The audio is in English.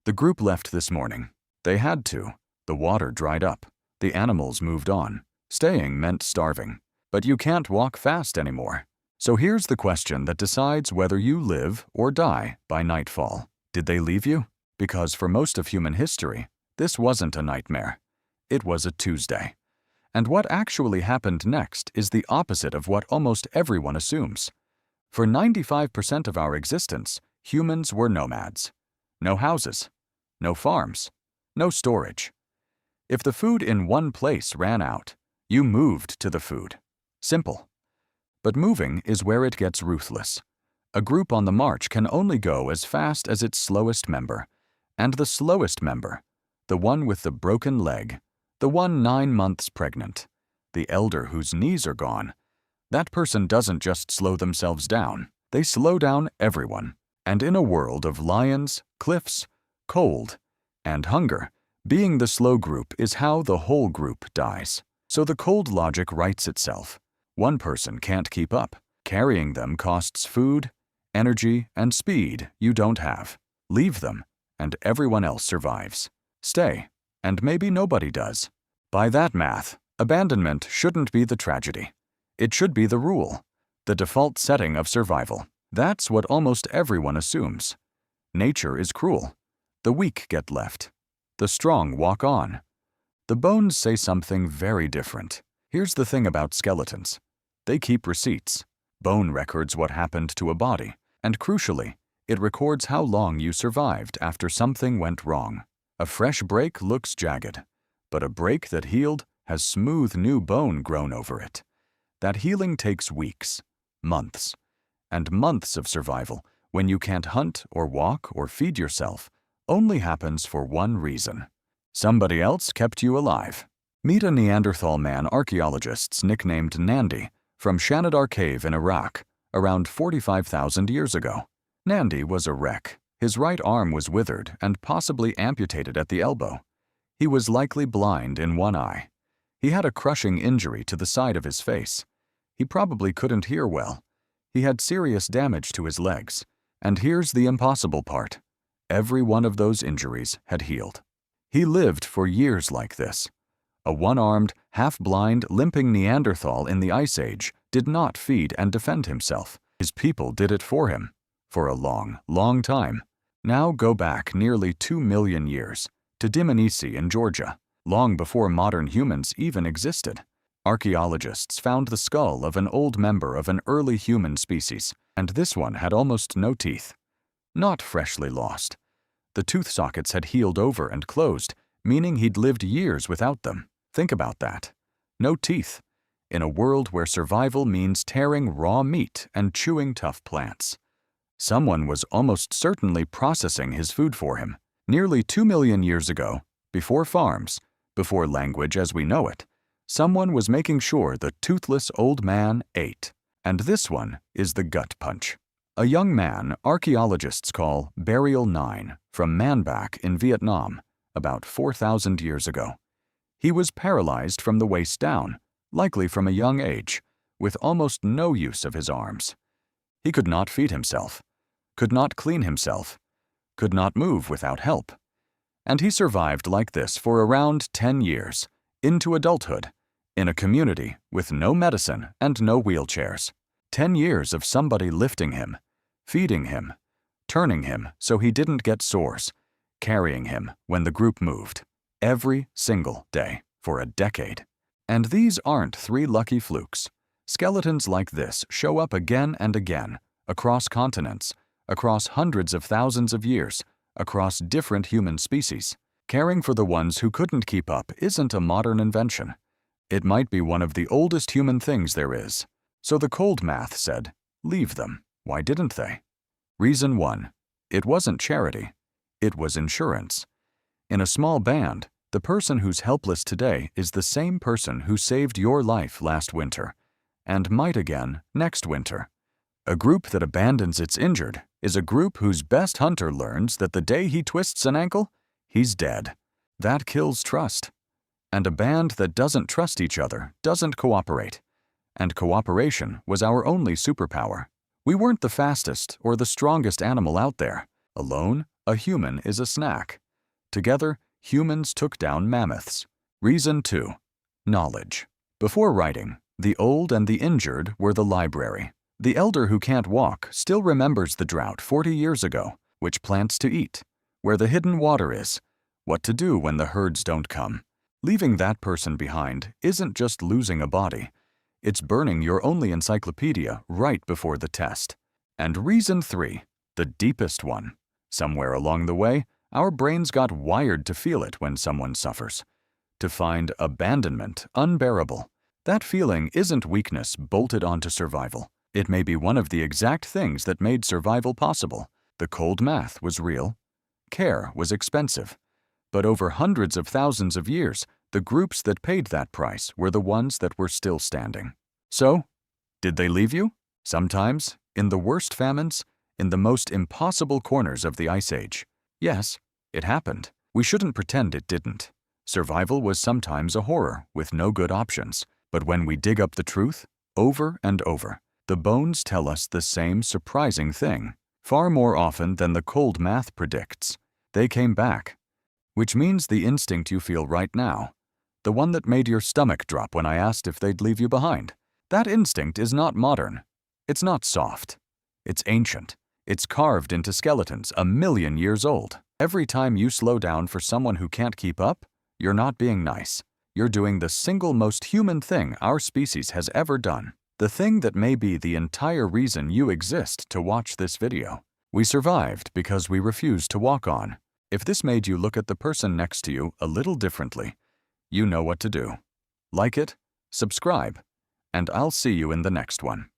The group left this morning. They had to. The water dried up. The animals moved on. Staying meant starving. But you can't walk fast anymore. So here's the question that decides whether you live or die by nightfall. Did they leave you? Because for most of human history, this wasn't a nightmare. It was a Tuesday. And what actually happened next is the opposite of what almost everyone assumes. For 95% of our existence, humans were nomads. No houses, no farms, no storage. If the food in one place ran out, you moved to the food. Simple. But moving is where it gets ruthless. A group on the march can only go as fast as its slowest member. And the slowest member, the one with the broken leg, the one 9 months pregnant, the elder whose knees are gone, that person doesn't just slow themselves down, they slow down everyone. And in a world of lions, cliffs, cold, and hunger, being the slow group is how the whole group dies. So the cold logic writes itself. One person can't keep up. Carrying them costs food, energy, and speed you don't have. Leave them, and everyone else survives. Stay, and maybe nobody does. By that math, abandonment shouldn't be the tragedy. It should be the rule, the default setting of survival. That's what almost everyone assumes. Nature is cruel. The weak get left. The strong walk on. The bones say something very different. Here's the thing about skeletons. They keep receipts. Bone records what happened to a body, and crucially, it records how long you survived after something went wrong. A fresh break looks jagged, but a break that healed has smooth new bone grown over it. That healing takes weeks, months, and months of survival when you can't hunt or walk or feed yourself only happens for one reason. Somebody else kept you alive. Meet a Neanderthal man archaeologists nicknamed Nandi from Shanidar Cave in Iraq around 45,000 years ago. Nandi was a wreck. His right arm was withered and possibly amputated at the elbow. He was likely blind in one eye. He had a crushing injury to the side of his face. He probably couldn't hear well. He had serious damage to his legs. And here's the impossible part. Every one of those injuries had healed. He lived for years like this. A one-armed, half-blind, limping Neanderthal in the Ice Age did not feed and defend himself. His people did it for him. For a long, long time. Now go back nearly 2 million years to Dmanisi in Georgia, long before modern humans even existed. Archaeologists found the skull of an old member of an early human species, and this one had almost no teeth. Not freshly lost. The tooth sockets had healed over and closed, meaning he'd lived years without them. Think about that. No teeth. In a world where survival means tearing raw meat and chewing tough plants. Someone was almost certainly processing his food for him. Nearly 2 million years ago, before farms, before language as we know it, someone was making sure the toothless old man ate. And this one is the gut punch. A young man archaeologists call Burial 9 from Manbac in Vietnam, about 4,000 years ago. He was paralyzed from the waist down, likely from a young age, with almost no use of his arms. He could not feed himself, could not clean himself, could not move without help. And he survived like this for around 10 years, into adulthood, in a community with no medicine and no wheelchairs. 10 years of somebody lifting him, feeding him, turning him so he didn't get sores, carrying him when the group moved, every single day for a decade. And these aren't 3 lucky flukes. Skeletons like this show up again and again, across continents, across hundreds of thousands of years, across different human species. Caring for the ones who couldn't keep up isn't a modern invention. It might be one of the oldest human things there is. So the cold math said, leave them. Why didn't they? Reason 1. It wasn't charity. It was insurance. In a small band, the person who's helpless today is the same person who saved your life last winter, and might again next winter. A group that abandons its injured is a group whose best hunter learns that the day he twists an ankle, he's dead. That kills trust. And a band that doesn't trust each other doesn't cooperate. And cooperation was our only superpower. We weren't the fastest or the strongest animal out there. Alone, a human is a snack. Together, humans took down mammoths. Reason 2. Knowledge. Before writing, the old and the injured were the library. The elder who can't walk still remembers the drought 40 years ago, which plants to eat, where the hidden water is, what to do when the herds don't come. Leaving that person behind isn't just losing a body, it's burning your only encyclopedia right before the test. And reason 3, the deepest one. Somewhere along the way, our brains got wired to feel it when someone suffers, to find abandonment unbearable. That feeling isn't weakness bolted onto survival. It may be one of the exact things that made survival possible. The cold math was real. Care was expensive. But over hundreds of thousands of years, the groups that paid that price were the ones that were still standing. So, did they leave you? Sometimes, in the worst famines, in the most impossible corners of the Ice Age. Yes, it happened. We shouldn't pretend it didn't. Survival was sometimes a horror with no good options. But when we dig up the truth, over and over, the bones tell us the same surprising thing. Far more often than the cold math predicts, they came back. Which means the instinct you feel right now, the one that made your stomach drop when I asked if they'd leave you behind, that instinct is not modern. It's not soft. It's ancient. It's carved into skeletons 1,000,000 years old. Every time you slow down for someone who can't keep up, you're not being nice. You're doing the single most human thing our species has ever done. The thing that may be the entire reason you exist to watch this video. We survived because we refused to walk on. If this made you look at the person next to you a little differently, you know what to do. Like it, subscribe, and I'll see you in the next one.